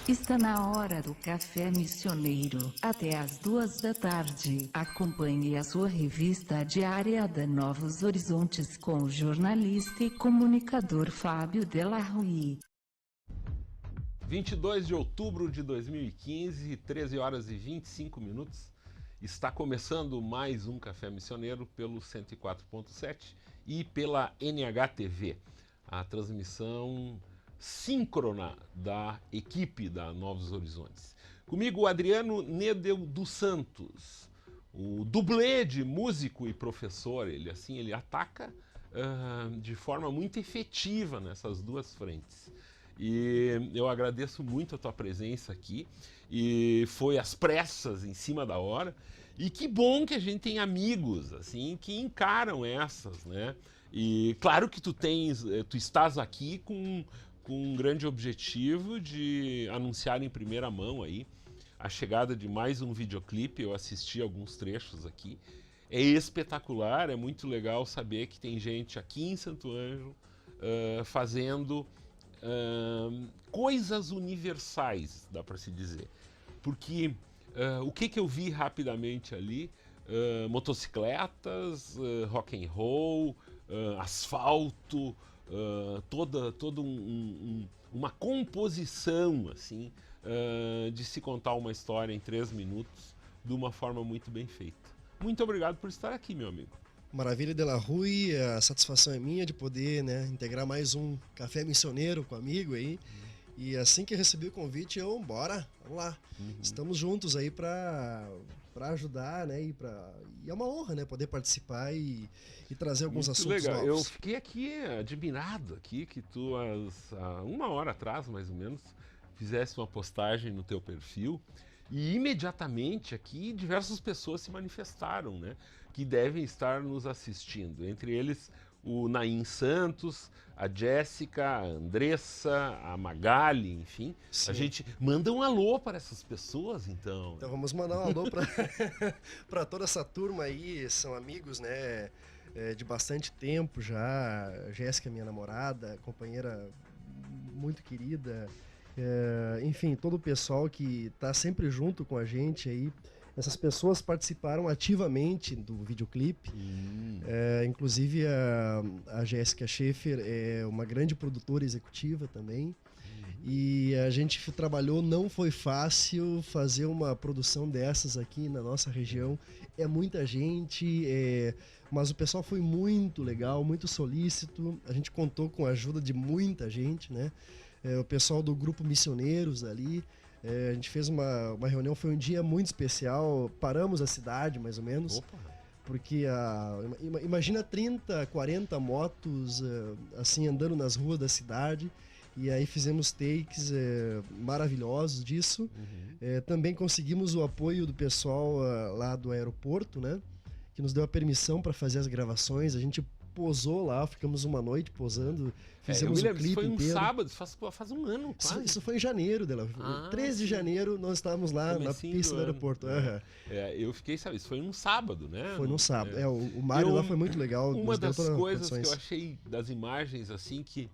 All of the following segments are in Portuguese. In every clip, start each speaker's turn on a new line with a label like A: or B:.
A: Está na hora do café missioneiro, até às 2 da tarde. Acompanhe a sua revista diária da Novos Horizontes com o jornalista e comunicador Fábio Della Rui.
B: 22 de outubro de 2015, 13 horas e 25 minutos. Está começando mais um Café Missioneiro pelo 104.7 e pela NHTV. A transmissão síncrona da equipe da Novos Horizontes. Comigo o Adriano Nedel dos Santos, o dublê de músico e professor. Ele ataca de forma muito efetiva nessas duas frentes. E eu agradeço muito a tua presença aqui. E foi às pressas, em cima da hora. E que bom que a gente tem amigos assim que encaram essas, né? E claro que tu estás aqui com um grande objetivo de anunciar em primeira mão aí a chegada de mais um videoclipe. Eu assisti alguns trechos aqui. É espetacular, é muito legal saber que tem gente aqui em Santo Ângelo fazendo coisas universais, dá para se dizer. Porque o que eu vi rapidamente ali? Motocicletas, rock and roll, asfalto, toda uma composição assim de se contar uma história em 3 minutos de uma forma muito bem feita. Muito obrigado por estar aqui, meu amigo.
C: Maravilha, Della Rui, a satisfação é minha de poder, né, integrar mais um Café Missioneiro com amigo aí. E assim que eu recebi o convite, bora, vamos lá. Estamos juntos aí para ajudar, né, e é uma honra, né, poder participar e trazer alguns
B: muito
C: assuntos
B: legal.
C: novos.
B: Eu fiquei aqui admirado aqui que tu, há uma hora atrás, mais ou menos, fizesse uma postagem no teu perfil e imediatamente aqui diversas pessoas se manifestaram, né, que devem estar nos assistindo. Entre eles o Naim Santos, a Jéssica, a Andressa, a Magali, enfim.
C: Sim.
B: A gente manda um alô para essas pessoas, então.
C: Então vamos mandar um alô para toda essa turma aí, são amigos, né, de bastante tempo já. A Jéssica é minha namorada, companheira muito querida. Enfim, todo o pessoal que está sempre junto com a gente aí. Essas pessoas participaram ativamente do videoclipe. Inclusive a Jéssica Schaefer é uma grande produtora executiva também. E a gente trabalhou, não foi fácil fazer uma produção dessas aqui na nossa região. É muita gente, mas o pessoal foi muito legal, muito solícito. A gente contou com a ajuda de muita gente, né? O pessoal do grupo Missioneiros ali. A gente fez uma reunião, foi um dia muito especial. Paramos a cidade, mais ou menos.
B: Opa.
C: Porque imagina 30, 40 motos assim andando nas ruas da cidade. E aí fizemos takes maravilhosos disso. Também conseguimos o apoio do pessoal lá do aeroporto, né? Que nos deu a permissão para fazer as gravações. A gente posou lá, ficamos uma noite posando, fizemos o clipe
B: foi um
C: inteiro.
B: sábado, faz um ano quase.
C: Isso foi em janeiro, 13 de janeiro nós estávamos lá na pista do aeroporto.
B: Eu fiquei, isso foi num sábado, né?
C: Foi num sábado. O Mário lá foi muito legal.
B: Uma das coisas que eu achei das imagens assim que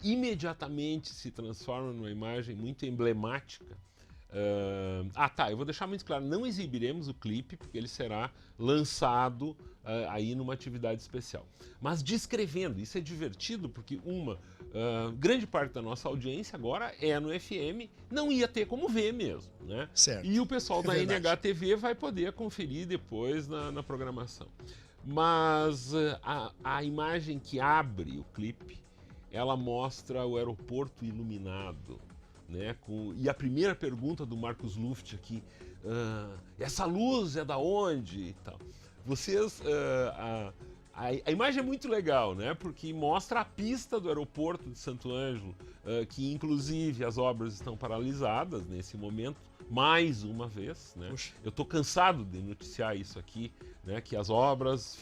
B: imediatamente se transforma numa imagem muito emblemática. Eu vou deixar muito claro, não exibiremos o clipe porque ele será lançado aí numa atividade especial. Mas descrevendo, isso é divertido porque grande parte da nossa audiência agora é no FM, não ia ter como ver mesmo, né?
C: Certo.
B: E o pessoal da NHTV vai poder conferir depois na programação. Mas a imagem que abre o clipe, ela mostra o aeroporto iluminado, né? E a primeira pergunta do Marcos Luft aqui, essa luz é da onde e tal. A imagem é muito legal, né? Porque mostra a pista do aeroporto de Santo Ângelo, que inclusive as obras estão paralisadas nesse momento, mais uma vez, né? Eu estou cansado de noticiar isso aqui, né? Que as obras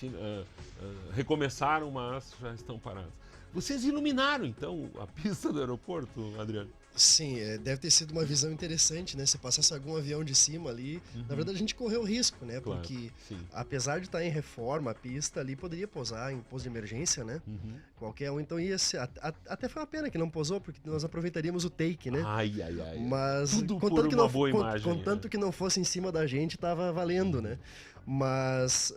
B: recomeçaram, mas já estão paradas. Vocês iluminaram, então, a pista do aeroporto, Adriano?
C: Sim, deve ter sido uma visão interessante, né? Se passasse algum avião de cima ali, na verdade a gente correu risco, né?
B: Claro,
C: Porque
B: sim.
C: apesar de estar em reforma, a pista ali poderia pousar em pouso de emergência, né? Qualquer um, então ia ser, até foi uma pena que não pousou, porque nós aproveitaríamos o take, né?
B: Ai, ai, ai.
C: Mas
B: Tudo por
C: contanto que
B: uma
C: não,
B: boa imagem.
C: contanto que não fosse em cima da gente, tava valendo, né? Mas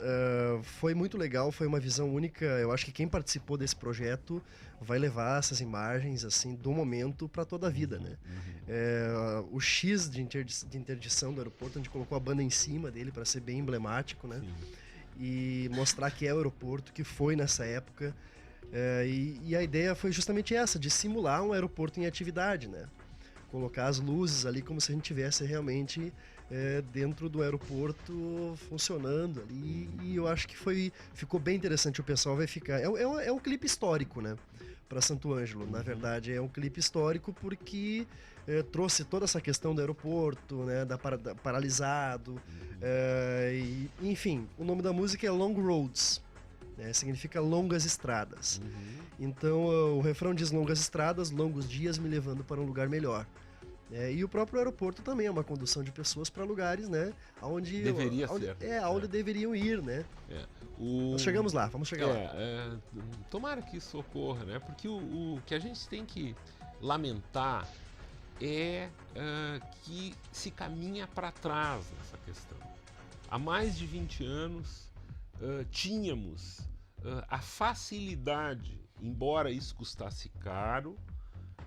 C: foi muito legal, foi uma visão única. Eu acho que quem participou desse projeto vai levar essas imagens assim do momento para toda a vida, né? O X de interdição do aeroporto, a gente colocou a banda em cima dele para ser bem emblemático, né?
B: Sim.
C: E mostrar que é o aeroporto, que foi nessa época. E a ideia foi justamente essa, de simular um aeroporto em atividade, né? Colocar as luzes ali como se a gente tivesse realmente dentro do aeroporto funcionando ali. E eu acho que ficou bem interessante. O pessoal vai ficar. É um clipe histórico, né? Para Santo Ângelo. Na verdade, é um clipe histórico porque trouxe toda essa questão do aeroporto, né? Da paralisado. Enfim, o nome da música é Long Roads. Significa longas estradas. Então o refrão diz longas estradas, longos dias me levando para um lugar melhor. E o próprio aeroporto também é uma condução de pessoas para lugares, né? Onde deveriam ir, né? Nós chegamos lá, vamos chegar lá.
B: Tomara que isso ocorra, né? Porque o que a gente tem que lamentar é que se caminha para trás nessa questão. Há mais de 20 anos tínhamos a facilidade, embora isso custasse caro,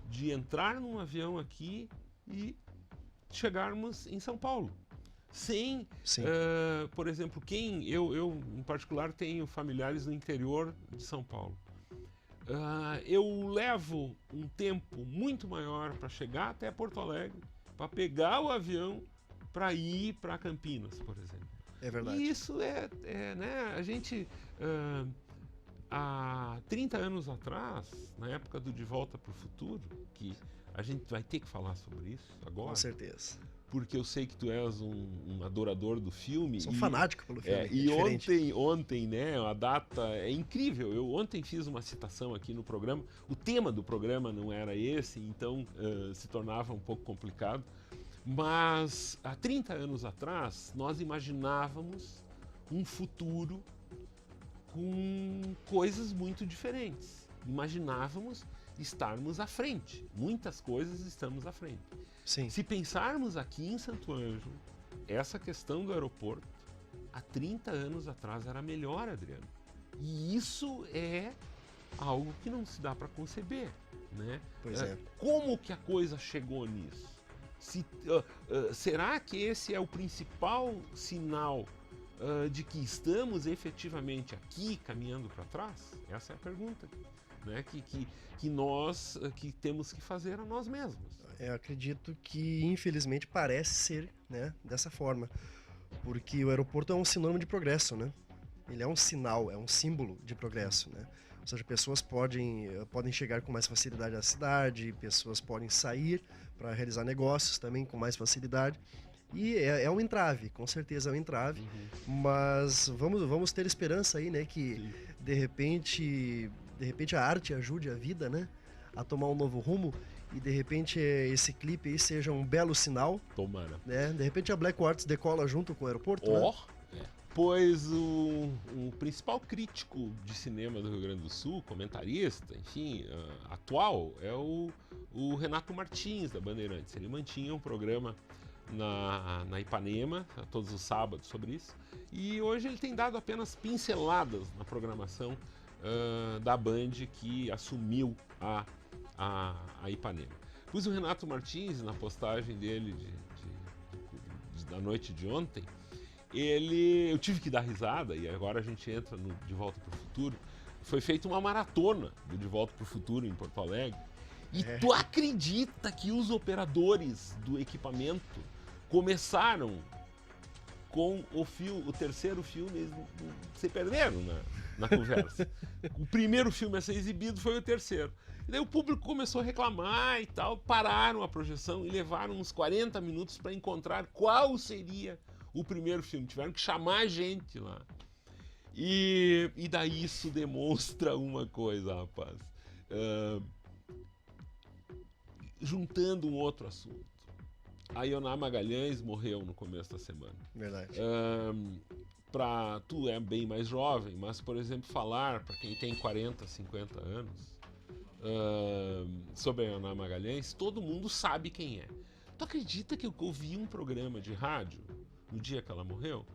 B: de entrar num avião aqui e chegarmos em São Paulo. Sem, por exemplo, eu em particular tenho familiares no interior de São Paulo. Eu levo um tempo muito maior para chegar até Porto Alegre, para pegar o avião para ir para Campinas, por exemplo.
C: É verdade.
B: E isso né, a gente, há 30 anos atrás, na época do De Volta para o Futuro, que a gente vai ter que falar sobre isso agora.
C: Com certeza.
B: Porque eu sei que tu és um adorador do filme.
C: Sou fanático pelo filme.
B: E ontem, né, a data é incrível. Eu ontem fiz uma citação aqui no programa. O tema do programa não era esse, então se tornava um pouco complicado. Mas há 30 anos atrás, nós imaginávamos um futuro com coisas muito diferentes. Imaginávamos estarmos à frente. Muitas coisas estamos à frente.
C: Sim.
B: Se pensarmos aqui em Santo Ângelo, essa questão do aeroporto, há 30 anos atrás era melhor, Adriano. E isso é algo que não se dá para conceber, né?
C: Pois é.
B: Como que a coisa chegou nisso? Será que esse é o principal sinal de que estamos efetivamente aqui caminhando para trás? Essa é a pergunta, né? Que nós que temos que fazer a nós mesmos.
C: Eu acredito que, infelizmente, parece ser, né, dessa forma. Porque o aeroporto é um sinônimo de progresso, né? Ele é um sinal, é um símbolo de progresso, né? Ou seja, pessoas podem chegar com mais facilidade à cidade, pessoas podem sair para realizar negócios também com mais facilidade. E é um entrave, com certeza é um entrave. Mas vamos ter esperança aí, né? Que de repente a arte ajude a vida, né? A tomar um novo rumo. E de repente esse clipe aí seja um belo sinal.
B: Tomara.
C: Né? De repente a Black Quartz decola junto com o aeroporto, né?
B: Pois o principal crítico de cinema do Rio Grande do Sul, comentarista, enfim, atual, é o Renato Martins, da Bandeirantes. Ele mantinha um programa na Ipanema, todos os sábados, sobre isso. E hoje ele tem dado apenas pinceladas na programação da Band, que assumiu a Ipanema. Pus o Renato Martins na postagem dele da noite de ontem. Eu tive que dar risada, e agora a gente entra no De Volta para o Futuro. Foi feita uma maratona do De Volta para o Futuro em Porto Alegre. E tu acredita que os operadores do equipamento começaram com o terceiro filme, eles se perderam na conversa. O primeiro filme a ser exibido foi o terceiro. E daí o público começou a reclamar e tal, pararam a projeção e levaram uns 40 minutos para encontrar qual seria o primeiro filme. Tiveram que chamar a gente lá. E daí isso demonstra uma coisa, rapaz. juntando um outro assunto. A Ioná Magalhães morreu no começo da semana.
C: Verdade.
B: Tu é bem mais jovem, mas, por exemplo, falar para quem tem 40, 50 anos sobre a Ioná Magalhães, todo mundo sabe quem é. Tu acredita que eu ouvi um programa de rádio, no dia que ela morreu,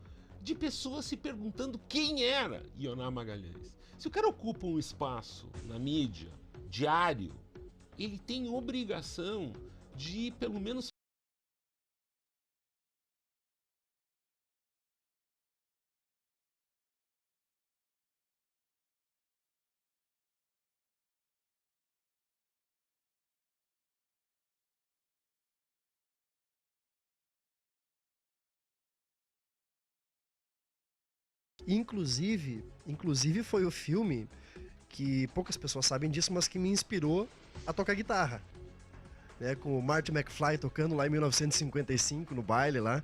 B: de pessoas se perguntando quem era Ioná Magalhães? Se o cara ocupa um espaço na mídia, diário, ele tem obrigação de, pelo menos,
C: Inclusive foi o filme que poucas pessoas sabem disso, mas que me inspirou a tocar guitarra. Né, com o Marty McFly tocando lá em 1955 no baile lá,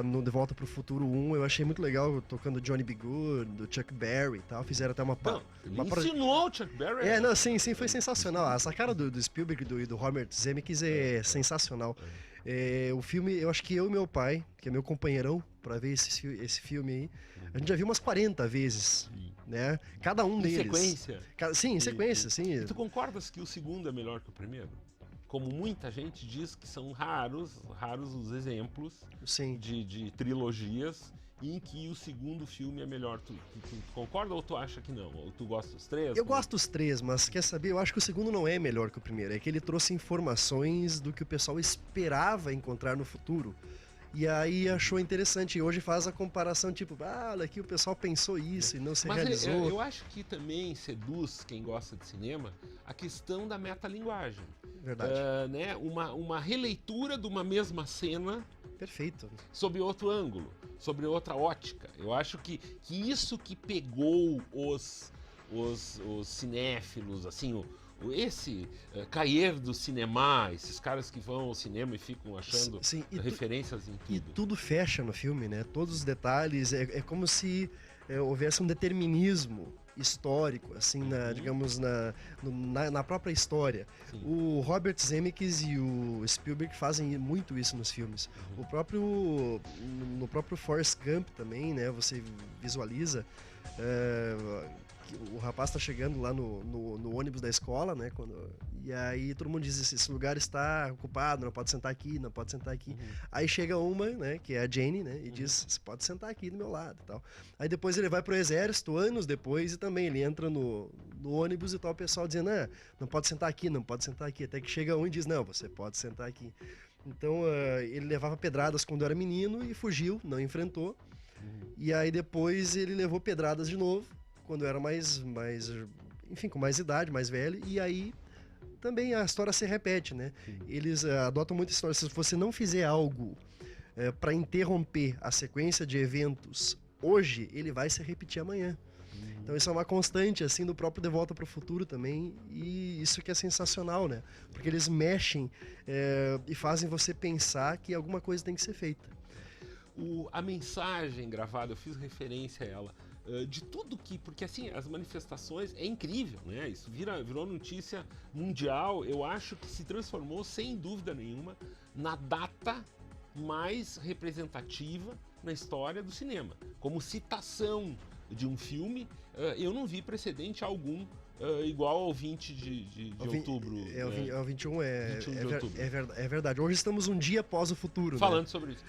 C: no De Volta pro Futuro 1, eu achei muito legal, tocando Johnny B. Good, do Chuck Berry e tal, fizeram até uma
B: ensinou o Chuck Berry.
C: Sim, foi sensacional. Essa cara do Spielberg e do Robert Zemeckis é sensacional. O filme, eu acho que eu e meu pai, que é meu companheirão pra ver esse filme aí, a gente já viu umas 40 vezes, né? Cada um deles.
B: Sequência?
C: Sim, em sequência, sim.
B: E tu concordas que o segundo é melhor que o primeiro? Como muita gente diz que são raros os exemplos de trilogias em que o segundo filme é melhor. Tu concorda ou tu acha que não? Ou tu gosta dos três?
C: Eu gosto dos três, mas quer saber? Eu acho que o segundo não é melhor que o primeiro. É que ele trouxe informações do que o pessoal esperava encontrar no futuro. E aí achou interessante. E hoje faz a comparação, tipo, olha aqui o pessoal pensou isso e não se realizou.
B: Mas eu acho que também seduz quem gosta de cinema a questão da metalinguagem.
C: Verdade.
B: Né? Uma releitura de uma mesma cena.
C: Perfeito.
B: Sob outro ângulo, sobre outra ótica. Eu acho que isso que pegou os cinéfilos, assim, esse cair do cinema, esses caras que vão ao cinema e ficam achando referências em tudo.
C: E tudo fecha no filme, né? Todos os detalhes, é como se houvesse um determinismo histórico, assim, digamos, na própria história.
B: Sim.
C: O Robert Zemeckis e o Spielberg fazem muito isso nos filmes. No próprio Forrest Gump também, né? Você visualiza que o rapaz está chegando lá no ônibus da escola, né? E aí todo mundo diz, esse lugar está ocupado, não pode sentar aqui, não pode sentar aqui. Aí chega uma, né, que é a Jane, né, e diz, você pode sentar aqui do meu lado e tal. Aí depois ele vai pro exército, anos depois, e também ele entra no ônibus e tal, o pessoal dizendo, não pode sentar aqui, não pode sentar aqui. Até que chega um e diz, não, você pode sentar aqui. Então ele levava pedradas quando era menino e fugiu, não enfrentou. E aí depois ele levou pedradas de novo, quando era enfim, com mais idade, mais velho, e aí também a história se repete, né? Eles adotam muita história. Se você não fizer algo para interromper a sequência de eventos hoje, ele vai se repetir amanhã. Então isso é uma constante, assim, do próprio De Volta para o Futuro também, e isso que é sensacional, né? Porque eles mexem e fazem você pensar que alguma coisa tem que ser feita.
B: A mensagem gravada, eu fiz referência a ela, de tudo porque assim, as manifestações é incrível, né? Isso virou notícia mundial. Eu acho que se transformou, sem dúvida nenhuma, na data mais representativa na história do cinema. Como citação de um filme, eu não vi precedente algum igual ao 20 de outubro.
C: Ao 21
B: de outubro.
C: É verdade. Hoje estamos um dia após o futuro.
B: Falando sobre isso.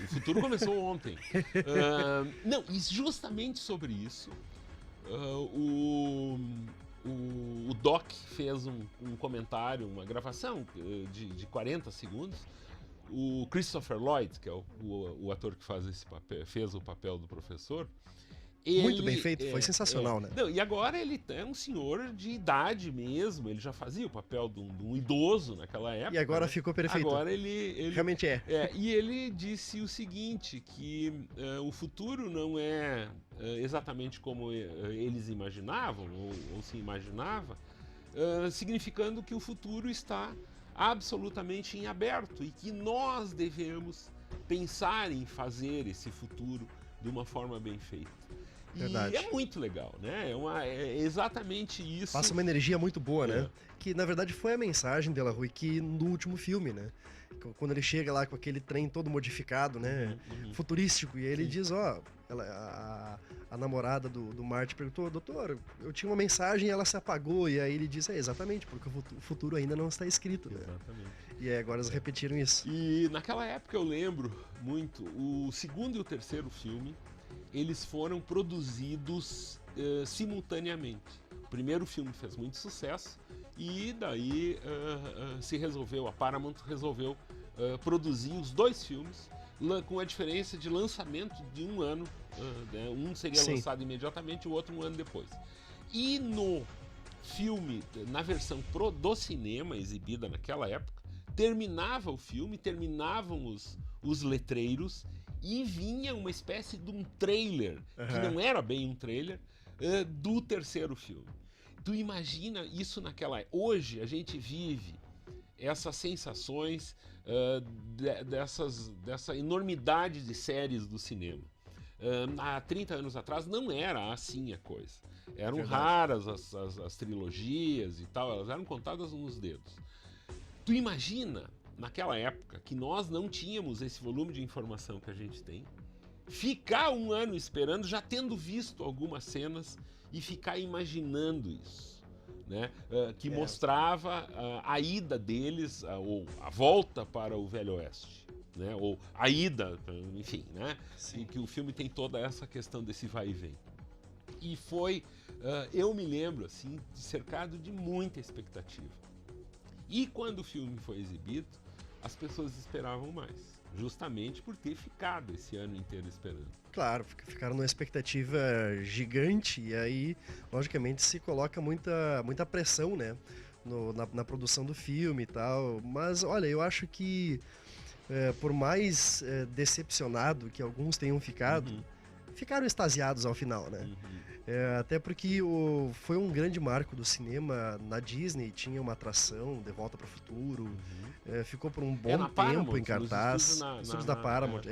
B: O futuro começou ontem. Não, e justamente sobre isso, o Doc fez um comentário, uma gravação de 40 segundos. O Christopher Lloyd, que é o ator que fez o papel do professor,
C: muito bem feito, foi sensacional, né?
B: Não, e agora ele é um senhor de idade mesmo, ele já fazia o papel de um idoso naquela época.
C: E agora ficou perfeito.
B: Agora ele
C: realmente é.
B: E ele disse o seguinte, que o futuro não é exatamente como eles imaginavam, ou se imaginava, significando que o futuro está absolutamente em aberto e que nós devemos pensar em fazer esse futuro de uma forma bem feita.
C: Verdade.
B: E é muito legal, né? É exatamente isso.
C: Passa uma energia muito boa, né? Que na verdade foi a mensagem dela, Rui, que no último filme, né? Quando ele chega lá com aquele trem todo modificado, né? Futurístico, e aí ele diz, a namorada do Marty perguntou, doutor, eu tinha uma mensagem e ela se apagou, e aí ele diz, exatamente, porque o futuro ainda não está escrito, né?
B: Exatamente.
C: E aí agora eles repetiram isso.
B: E naquela época eu lembro muito, o segundo e o terceiro filme, eles foram produzidos simultaneamente. O primeiro filme fez muito sucesso e daí a Paramount resolveu produzir os dois filmes com a diferença de lançamento de um ano. Né? Um seria lançado imediatamente, o outro um ano depois. E no filme, na versão do cinema exibida naquela época, terminava o filme, terminavam os letreiros e vinha uma espécie de um trailer, que não era bem um trailer, do terceiro filme. Tu imagina isso naquela época. Hoje a gente vive essas sensações dessa enormidade de séries do cinema. Há 30 anos atrás não era assim a coisa. Eram raras as trilogias e tal, elas eram contadas nos dedos. Tu imagina, naquela época, que nós não tínhamos esse volume de informação que a gente tem, ficar um ano esperando, já tendo visto algumas cenas e ficar imaginando isso, né? Que mostrava a ida deles, ou a volta para o Velho Oeste, né? Ou a ida, enfim, né? E que o filme tem toda essa questão desse vai e vem. E foi, eu me lembro, assim, cercado de muita expectativa. E quando o filme foi exibido, as pessoas esperavam mais, justamente por ter ficado esse ano inteiro esperando.
C: Claro, ficaram numa expectativa gigante e aí, logicamente, se coloca muita pressão, né, na produção do filme e tal. Mas, olha, eu acho que, por mais decepcionado que alguns tenham ficado, ficaram extasiados ao final, né? Até porque foi um grande marco do cinema na Disney, tinha uma atração, De Volta para o Futuro, ficou por um bom tempo
B: Paramount,
C: em cartaz, estúdios da Paramount,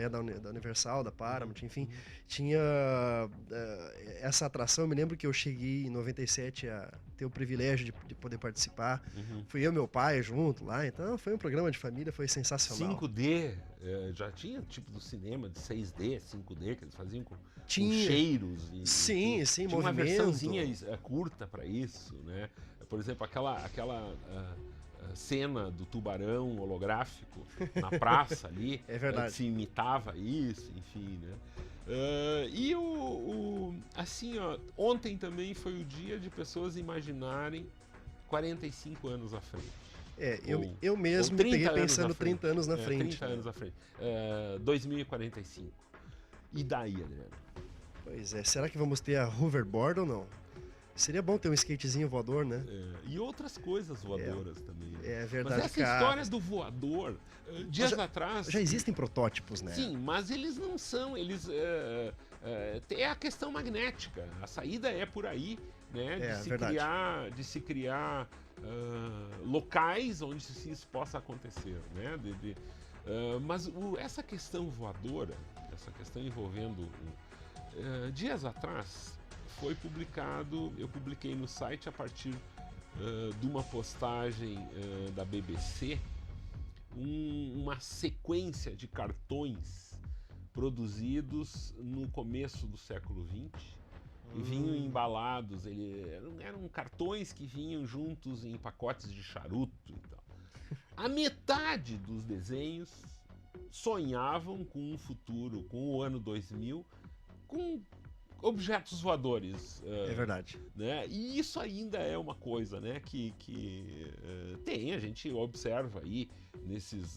C: da Universal, da Paramount, enfim, tinha essa atração. Eu me lembro que eu cheguei em 97 a ter o privilégio de poder participar, fui eu e meu pai junto lá, então foi um programa de família, foi sensacional.
B: 5D, já tinha tipo do cinema de 6D, 5D, que eles faziam com cheiros.
C: Sim,
B: tinha
C: movimento.
B: Uma versãozinha curta para isso, né? Por exemplo, aquela cena do tubarão holográfico na praça ali,
C: é verdade.
B: Se imitava isso, enfim, né? Assim, ó, ontem também foi o dia de pessoas imaginarem 45 anos à frente.
C: Eu mesmo me peguei pensando 30 anos na frente.
B: 30 anos à frente. 2045. E daí, Adriano?
C: Pois é, será que vamos ter a hoverboard ou não? Seria bom ter um skatezinho voador, né?
B: E outras coisas voadoras também. Né?
C: É verdade.
B: Mas essa história do voador, dias atrás...
C: Já existem protótipos, né?
B: Sim, mas eles não são, é a questão magnética. A saída é por aí, né? De se criar locais onde isso possa acontecer, né? Mas essa questão voadora, essa questão envolvendo... dias atrás foi publicado, eu publiquei no site a partir de uma postagem da BBC, uma sequência de cartões produzidos no começo do século XX e vinham embalados, eram cartões que vinham juntos em pacotes de charuto e tal. A metade dos desenhos sonhavam com um futuro, com o ano 2000, com objetos voadores.
C: É verdade.
B: Né? E isso ainda é uma coisa, né, que a gente observa aí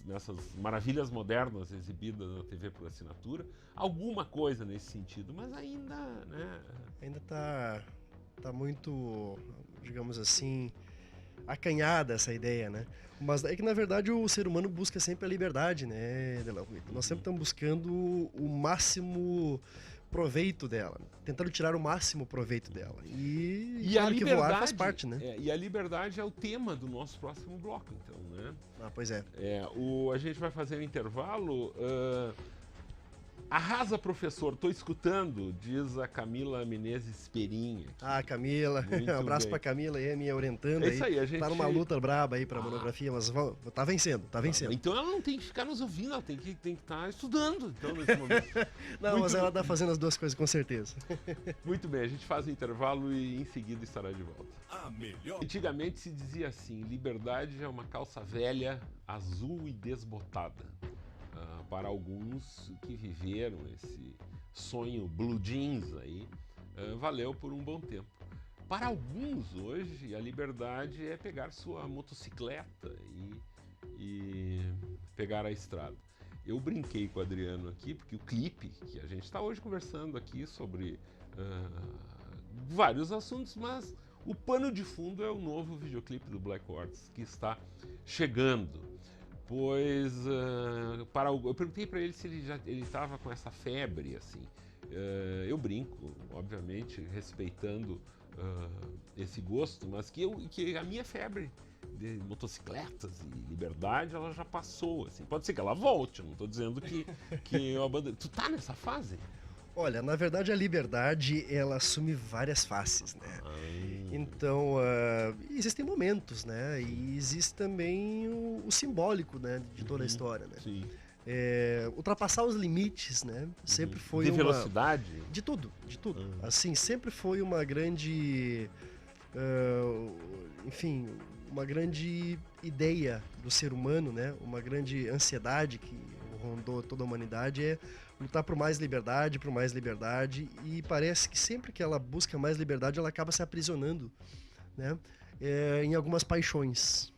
B: nessas maravilhas modernas exibidas na TV por assinatura, alguma coisa nesse sentido, mas ainda, né?
C: Ainda tá muito, digamos assim, acanhada essa ideia, né? Mas é que, na verdade, o ser humano busca sempre a liberdade, né, Delão? Nós sempre estamos buscando o máximo proveito dela, tentando tirar o máximo proveito dela. E claro, a liberdade, que voar faz parte, né?
B: E a liberdade é o tema do nosso próximo bloco, então, né?
C: Pois é.
B: A gente vai fazer um intervalo. Arrasa, professor, tô escutando, diz a Camila Menezes Perim.
C: Ah, Camila, um abraço pra Camila aí, minha orientanda.
B: É isso aí, a gente...
C: Tá numa luta braba aí pra monografia, mas tá vencendo, tá vencendo.
B: Então ela não tem que ficar nos ouvindo, ela tem que estar estudando, então, nesse momento.
C: Não, mas ela tá fazendo as duas coisas com certeza.
B: Muito bem, a gente faz o intervalo e em seguida estará de volta. Antigamente se dizia assim, liberdade é uma calça velha, azul e desbotada. Para alguns que viveram esse sonho blue jeans aí, valeu por um bom tempo. Para alguns hoje, a liberdade é pegar sua motocicleta e pegar a estrada. Eu brinquei com o Adriano aqui, porque o clipe, que a gente está hoje conversando aqui sobre vários assuntos, mas o pano de fundo é o novo videoclipe do Black Quartz, que está chegando. Pois, eu perguntei para ele se ele estava com essa febre, assim. Eu brinco, obviamente, respeitando esse gosto, mas que a minha febre de motocicletas e liberdade, ela já passou, assim. Pode ser que ela volte, eu não estou dizendo que eu abandonei. Tu tá nessa fase?
C: Olha, na verdade a liberdade, ela assume várias faces, né? Então, existem momentos, né? E existe também o simbólico, né? De toda a história, né?
B: Sim.
C: Ultrapassar os limites, né? Sempre foi
B: de velocidade?
C: De tudo, de tudo. Assim, sempre foi uma grande... enfim, uma grande ideia do ser humano, né? Uma grande ansiedade que rondou toda a humanidade é lutar por mais liberdade, e parece que sempre que ela busca mais liberdade, ela acaba se aprisionando, né? Em algumas paixões.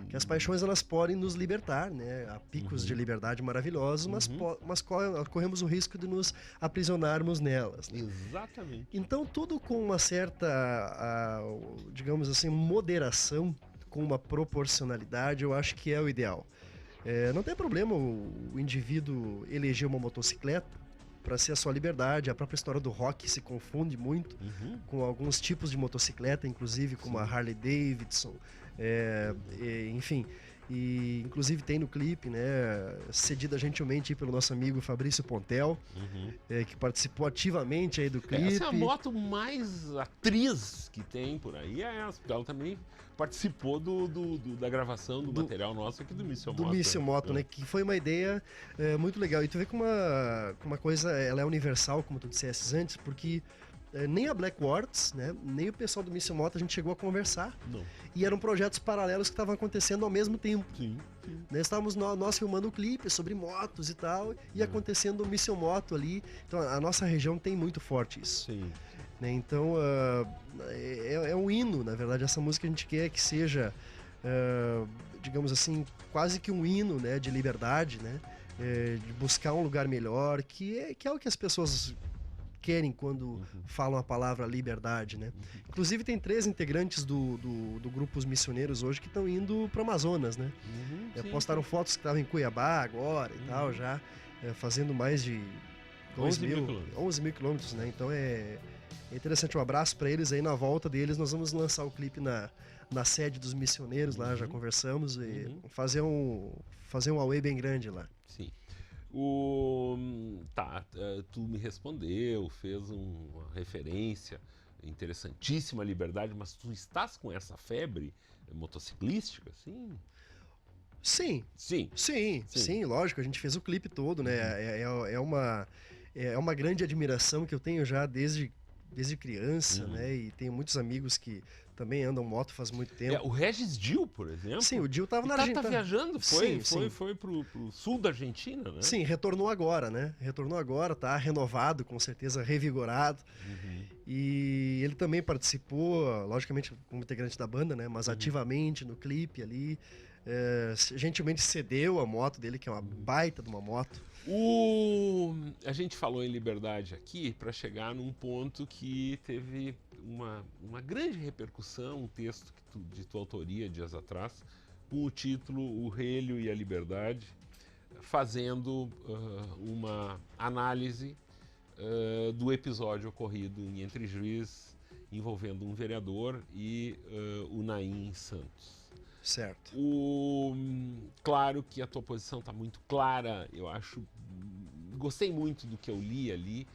C: Que as paixões, elas podem nos libertar, né? Há picos de liberdade maravilhosos, mas corremos o risco de nos aprisionarmos nelas. Né?
B: Exatamente.
C: Então, tudo com uma certa, digamos assim, moderação, com uma proporcionalidade, eu acho que é o ideal. Não tem problema o indivíduo eleger uma motocicleta para ser a sua liberdade. A própria história do rock se confunde muito com alguns tipos de motocicleta, inclusive como a Harley Davidson, enfim. E inclusive tem no clipe, né, cedida gentilmente pelo nosso amigo Fabrício Pontel, que participou ativamente aí do clipe.
B: Essa é a moto mais atriz que tem por aí, é essa. Ela também participou da gravação do material nosso aqui do Míssil Moto.
C: Do Míssil Moto, né, que foi uma ideia muito legal. E tu vê que uma coisa, ela é universal, como tu disseste antes, porque nem a Black Quartz, né, nem o pessoal do Míssil Moto a gente chegou a conversar. Não. E eram projetos paralelos que estavam acontecendo ao mesmo tempo. Sim. Né, estávamos nós filmando o clipe sobre motos e tal, e acontecendo o Míssil Moto ali. Então a nossa região tem muito forte isso. Sim. Né, então é um hino, na verdade. Essa música a gente quer que seja, digamos assim, quase que um hino, né, de liberdade, né, de buscar um lugar melhor, que é o que as pessoas querem quando falam a palavra liberdade, né? Inclusive tem 3 integrantes do grupo Os Missioneiros hoje que estão indo para o Amazonas, né? Postaram fotos que estavam em Cuiabá agora e tal, já fazendo mais de 11 mil quilômetros, né? Então é interessante. Um abraço para eles aí. Na volta deles nós vamos lançar o clipe na sede dos Missioneiros lá, já conversamos, e fazer um auê bem grande lá.
B: Sim. Tu me respondeu, fez uma referência interessantíssima à liberdade, mas tu estás com essa febre motociclística, assim?
C: Sim, lógico, a gente fez o clipe todo, né? É uma grande admiração que eu tenho já desde criança, né? E tenho muitos amigos que também andam moto faz muito tempo.
B: O Regis Dil, por exemplo.
C: Sim, o Dil estava na Argentina.
B: Tá viajando, foi pro sul da Argentina, né?
C: Sim, retornou agora, né? Tá renovado, com certeza revigorado. E ele também participou, logicamente como integrante da banda, né? Mas ativamente no clipe ali. Gentilmente cedeu a moto dele, que é uma baita de uma moto.
B: A gente falou em liberdade aqui para chegar num ponto que teve uma grande repercussão, um texto de tua autoria dias atrás, com o título O Relho e a Liberdade, fazendo uma análise do episódio ocorrido em Entre Juiz, envolvendo um vereador e o Naim Santos.
C: Certo.
B: Claro que a tua posição está muito clara, eu acho gostei muito do que eu li ali,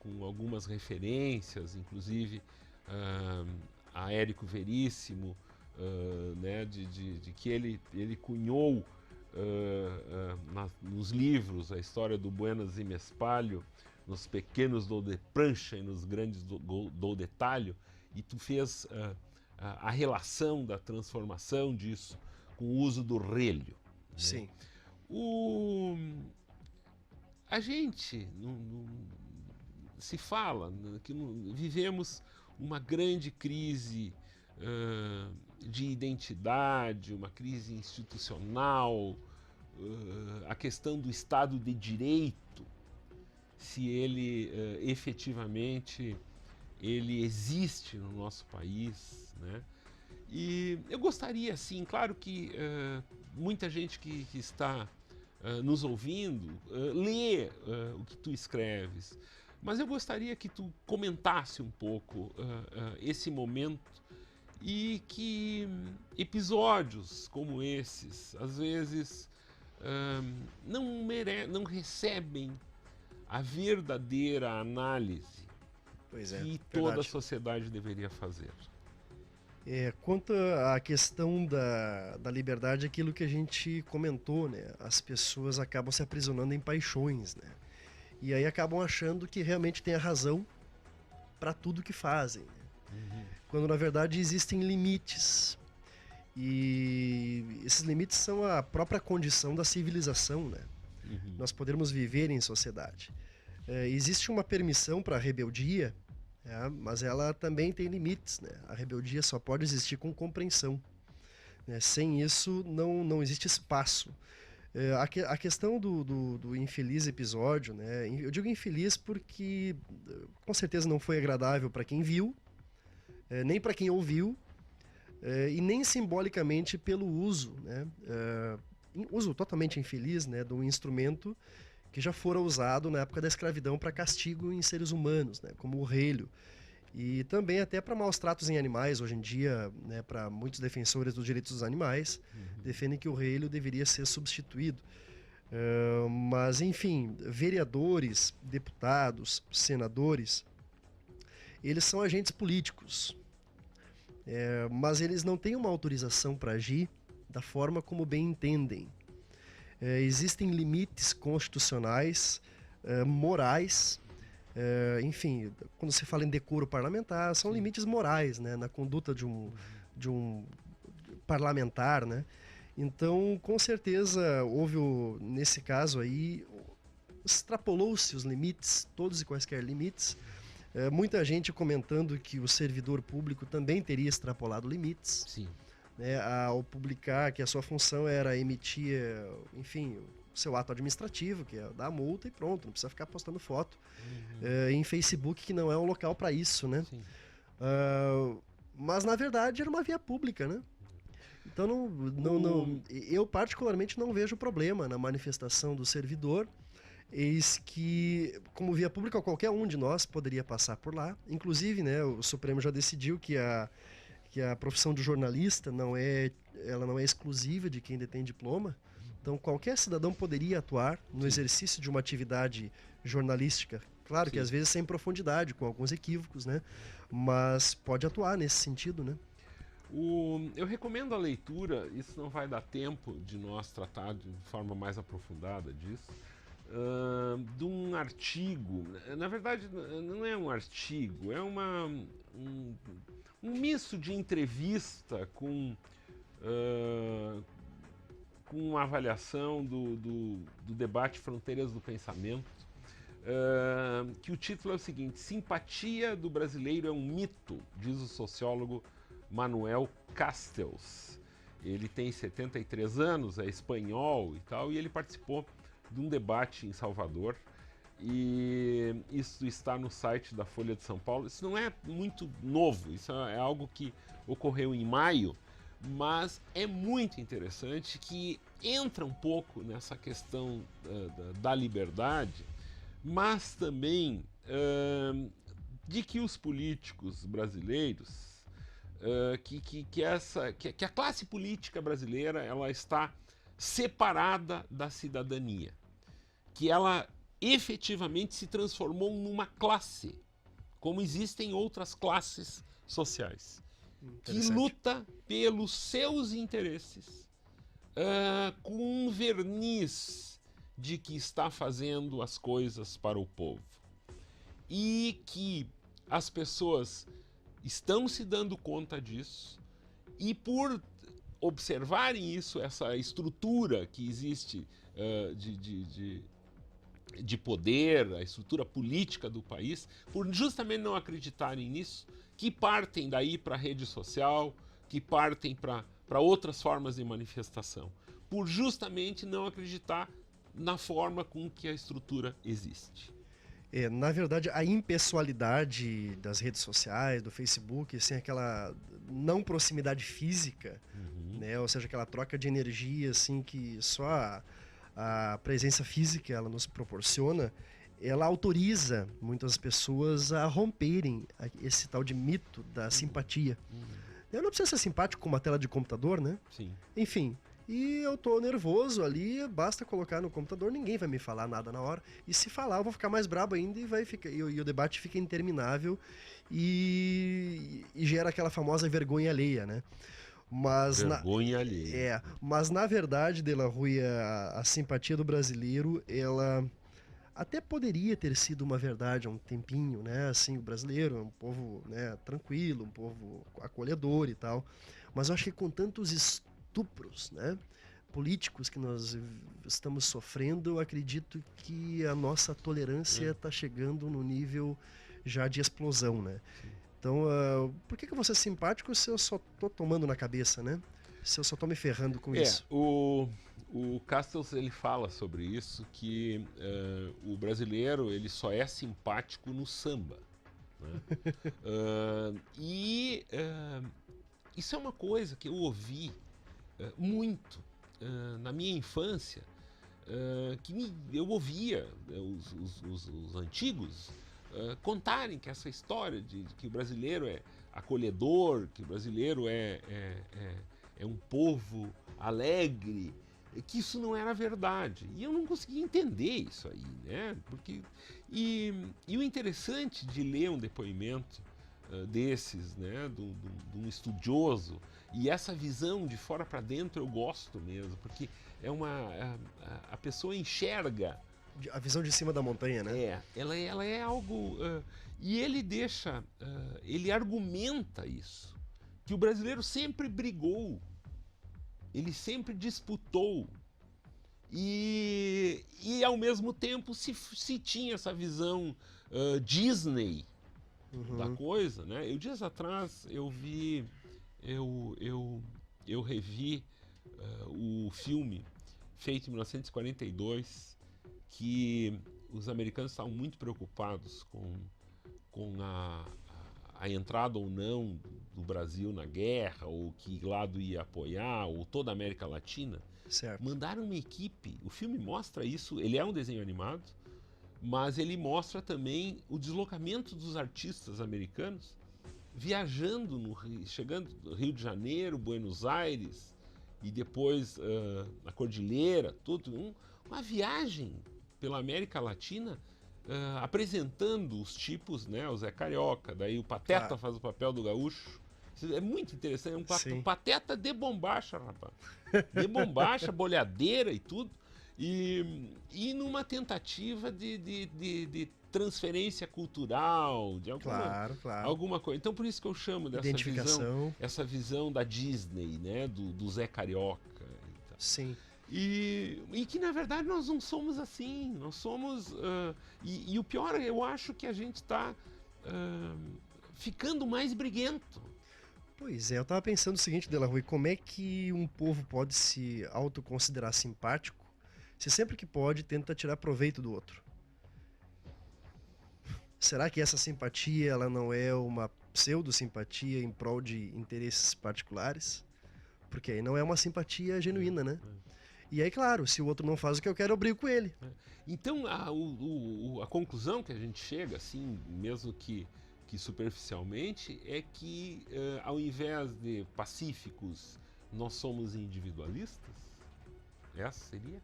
B: com algumas referências, inclusive a Érico Veríssimo, né, de que ele cunhou nos livros a história do Buenas e Mespalho, nos pequenos dou de prancha e nos grandes dou de talho, e tu fez a relação da transformação disso com o uso do relho.
C: Sim.
B: Né? A gente se fala que vivemos uma grande crise de identidade, uma crise institucional, a questão do Estado de Direito, se ele efetivamente ele existe no nosso país, né? E eu gostaria, sim, claro que muita gente que está nos ouvindo lê o que tu escreves, mas eu gostaria que tu comentasse um pouco esse momento e que episódios como esses, às vezes, não recebem a verdadeira análise que toda a sociedade deveria fazer.
C: Quanto à questão da liberdade, aquilo que a gente comentou, né? As pessoas acabam se aprisionando em paixões, né? E aí acabam achando que realmente tem a razão para tudo que fazem, né? Quando na verdade existem limites. E esses limites são a própria condição da civilização, né? Nós podemos viver em sociedade. Existe uma permissão para a rebeldia, mas ela também tem limites, né? A rebeldia só pode existir com compreensão, né? Sem isso não existe espaço. A questão do infeliz episódio, né? Eu digo infeliz porque com certeza não foi agradável para quem viu, nem para quem ouviu, e nem simbolicamente pelo uso, né? Uso totalmente infeliz, né, de um instrumento que já fora usado na época da escravidão para castigo em seres humanos, né, como o relho. E também até para maus tratos em animais. Hoje em dia, né, para muitos defensores dos direitos dos animais, defendem que o relho deveria ser substituído. Mas, enfim, vereadores, deputados, senadores, eles são agentes políticos. Mas eles não têm uma autorização para agir da forma como bem entendem. Existem limites constitucionais, morais, enfim, quando se fala em decoro parlamentar, são limites morais, né, na conduta de um parlamentar, né? Então, com certeza, houve, nesse caso aí, extrapolou-se os limites, todos e quaisquer limites. Muita gente comentando que o servidor público também teria extrapolado limites.
B: Sim.
C: Né, ao publicar que a sua função era emitir, enfim, o seu ato administrativo, que é dar a multa e pronto, não precisa ficar postando foto em Facebook, que não é um local para isso, né? Mas na verdade era uma via pública, né? Então eu particularmente não vejo problema na manifestação do servidor, eis que, como via pública, qualquer um de nós poderia passar por lá. Inclusive, né, o Supremo já decidiu que a profissão de jornalista ela não é exclusiva de quem detém diploma. Então, qualquer cidadão poderia atuar no exercício de uma atividade jornalística. Claro que às vezes sem profundidade, com alguns equívocos, né? Mas pode atuar nesse sentido, né?
B: Eu recomendo a leitura, isso não vai dar tempo de nós tratar de forma mais aprofundada disso, de um artigo. Na verdade, não é um artigo, é um misto de entrevista com uma avaliação do debate Fronteiras do Pensamento, que o título é o seguinte: Simpatia do brasileiro é um mito, diz o sociólogo Manuel Castells. Ele tem 73 anos, é espanhol e tal, e ele participou de um debate em Salvador, e isso está no site da Folha de São Paulo. Isso não é muito novo, isso é algo que ocorreu em maio, mas é muito interessante, que entra um pouco nessa questão da liberdade, mas também de que os políticos brasileiros, que a classe política brasileira, ela está separada da cidadania. que ela efetivamente se transformou numa classe, como existem outras classes sociais, que luta pelos seus interesses, com um verniz de que está fazendo as coisas para o povo. E que as pessoas estão se dando conta disso, e por observarem isso, essa estrutura que existe de poder, a estrutura política do país, por justamente não acreditarem nisso, que partem daí para a rede social, que partem para outras formas de manifestação, por justamente não acreditar na forma com que a estrutura existe.
C: Na verdade, a impessoalidade das redes sociais, do Facebook, assim, aquela não proximidade física, né? Ou seja, aquela troca de energia assim, que só a presença física ela nos proporciona, ela autoriza muitas pessoas a romperem esse tal de mito da simpatia. Eu não preciso ser simpático com uma tela de computador, né?
B: Sim.
C: Enfim, e eu tô nervoso ali, basta colocar no computador, ninguém vai me falar nada na hora. E se falar, eu vou ficar mais brabo ainda e o debate fica interminável e gera aquela famosa vergonha alheia, né?
B: Vergonha alheia.
C: Mas na verdade, De La Rui, a simpatia do brasileiro, ela até poderia ter sido uma verdade há um tempinho, né? Assim, o brasileiro é um povo, né, tranquilo, um povo acolhedor e tal. Mas eu acho que com tantos estupros, né, políticos que nós estamos sofrendo, eu acredito que a nossa tolerância está chegando no nível já de explosão, né? Então, por que eu vou ser simpático se eu só tô tomando na cabeça, né? Se eu só tô me ferrando com isso.
B: O Castells, ele fala sobre isso, que o brasileiro ele só é simpático no samba, né? Isso é uma coisa que eu ouvi muito na minha infância, eu ouvia os antigos contarem que essa história de que o brasileiro é acolhedor, que o brasileiro é um povo alegre, que isso não era verdade. E eu não conseguia entender isso aí, né? E o interessante de ler um depoimento desses, né, de um estudioso, e essa visão de fora para dentro eu gosto mesmo, porque a pessoa enxerga
C: A visão de cima da montanha, né?
B: ela é algo... e ele ele argumenta isso, que o brasileiro sempre brigou, ele sempre disputou, e ao mesmo tempo se tinha essa visão Disney da coisa, né? Dias atrás eu revi o filme feito em 1942, que os americanos estavam muito preocupados com a entrada ou não do Brasil na guerra, ou que lado ia apoiar, ou toda a América Latina.
C: Certo.
B: Mandaram uma equipe, o filme mostra isso, ele é um desenho animado, mas ele mostra também o deslocamento dos artistas americanos viajando chegando no Rio de Janeiro, Buenos Aires, e depois a Cordilheira, tudo, uma viagem pela América Latina, apresentando os tipos, né? O Zé Carioca, daí o Pateta faz o papel do gaúcho. Isso é muito interessante, é um Pateta de bombacha, rapaz. De bombacha, bolhadeira e tudo. E numa tentativa de transferência cultural, de alguma coisa. Então por isso que eu chamo dessa visão da Disney, né? Do Zé Carioca. Então.
C: Sim.
B: E que na verdade nós não somos assim, nós somos... e o pior, eu acho que a gente está ficando mais briguento.
C: Pois é, eu tava pensando o seguinte, De La Rui, como é que um povo pode se autoconsiderar simpático se sempre que pode tenta tirar proveito do outro? Será que essa simpatia ela não é uma pseudo-simpatia em prol de interesses particulares? Porque aí não é uma simpatia genuína, né? E aí, claro, se o outro não faz o que eu quero, eu brigo com ele.
B: Então, a conclusão que a gente chega, assim, mesmo que superficialmente, é que ao invés de pacíficos, nós somos individualistas? Essa seria?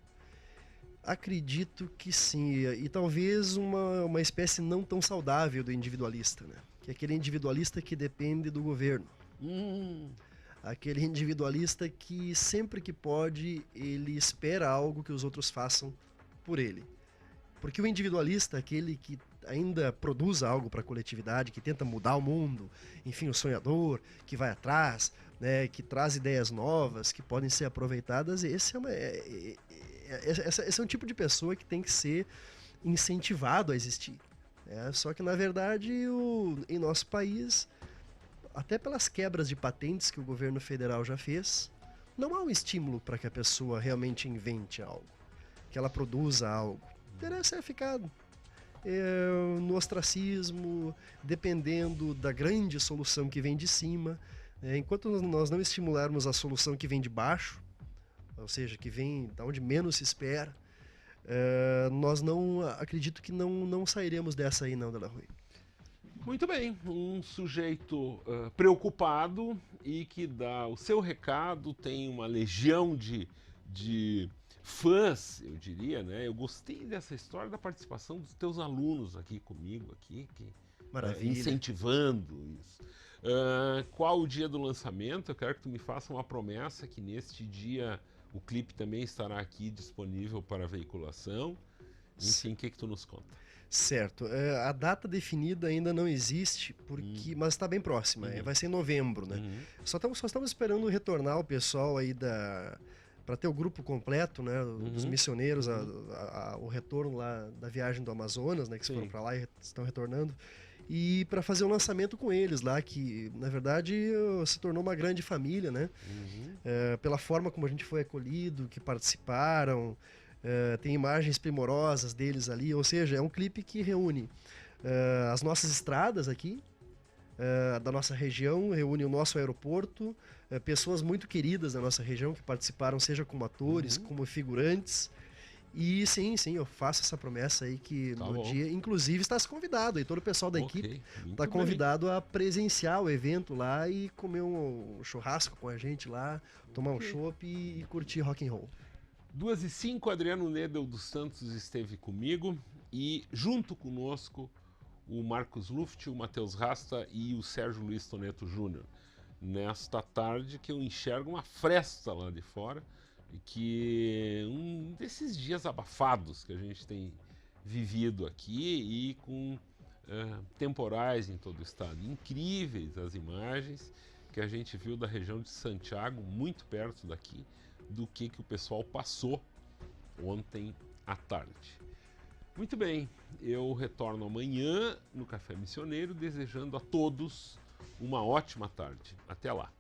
C: Acredito que sim, e talvez uma espécie não tão saudável do individualista, né? Que é aquele individualista que depende do governo. Aquele individualista que sempre que pode, ele espera algo que os outros façam por ele. Porque o individualista, aquele que ainda produz algo para a coletividade, que tenta mudar o mundo, enfim, o sonhador, que vai atrás, né, que traz ideias novas, que podem ser aproveitadas, esse é um tipo de pessoa que tem que ser incentivado a existir. Né? Só que, na verdade, em nosso país, até pelas quebras de patentes que o governo federal já fez, não há um estímulo para que a pessoa realmente invente algo, que ela produza algo. Interessa é ficar no ostracismo, dependendo da grande solução que vem de cima. Enquanto nós não estimularmos a solução que vem de baixo, ou seja, que vem da onde menos se espera, nós acredito que não sairemos dessa aí não, Dela Rui.
B: Muito bem, um sujeito preocupado e que dá o seu recado, tem uma legião de fãs, eu diria, né? Eu gostei dessa história da participação dos teus alunos aqui comigo,
C: Maravilha.
B: Incentivando isso. Qual o dia do lançamento? Eu quero que tu me faça uma promessa que neste dia o clipe também estará aqui disponível para veiculação. Enfim, o que tu nos conta?
C: Certo. A data definida ainda não existe, mas está bem próxima. Vai ser em novembro, né? Só estamos esperando retornar o pessoal aí para ter o grupo completo, né? Dos missioneiros, o retorno lá da viagem do Amazonas, né? Que foram para lá e estão retornando. E para fazer o lançamento com eles lá, que na verdade se tornou uma grande família, né? Pela forma como a gente foi acolhido, que participaram. Tem imagens primorosas deles ali, ou seja, é um clipe que reúne as nossas estradas aqui, da nossa região, reúne o nosso aeroporto, pessoas muito queridas da nossa região que participaram, seja como atores, como figurantes. E sim, eu faço essa promessa aí que no dia, inclusive, estás convidado, e todo o pessoal da equipe está convidado a presenciar o evento lá e comer um churrasco com a gente lá, tomar um chopp e curtir rock and roll.
B: 2h05, Adriano Nedel dos Santos esteve comigo e junto conosco o Marcos Luft, o Matheus Rasta e o Sérgio Luiz Toneto Júnior. Nesta tarde que eu enxergo uma fresta lá de fora e que um desses dias abafados que a gente tem vivido aqui e com temporais em todo o estado. Incríveis as imagens que a gente viu da região de Santiago, muito perto daqui, do que o pessoal passou ontem à tarde. Muito bem, eu retorno amanhã no Café Missioneiro, desejando a todos uma ótima tarde. Até lá.